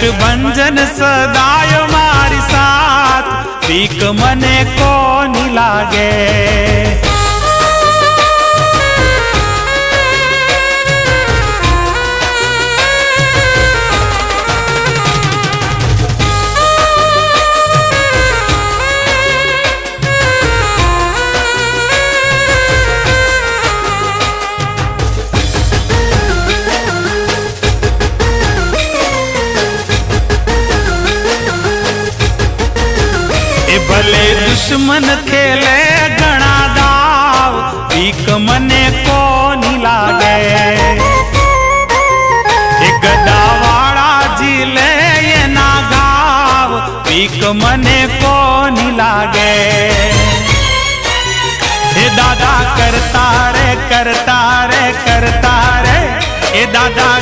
કષ્ટભંજન સદાય મારી સાથ, બીક મને કોની લાગે। भले दुश्मन खेले घना दाव, बीक मने कोनी लागे। गदावाड़ा झीले ये ना गाव, बीक मने कोनी लागे। हे दादा करता रे करता रे करता रे, ए दादा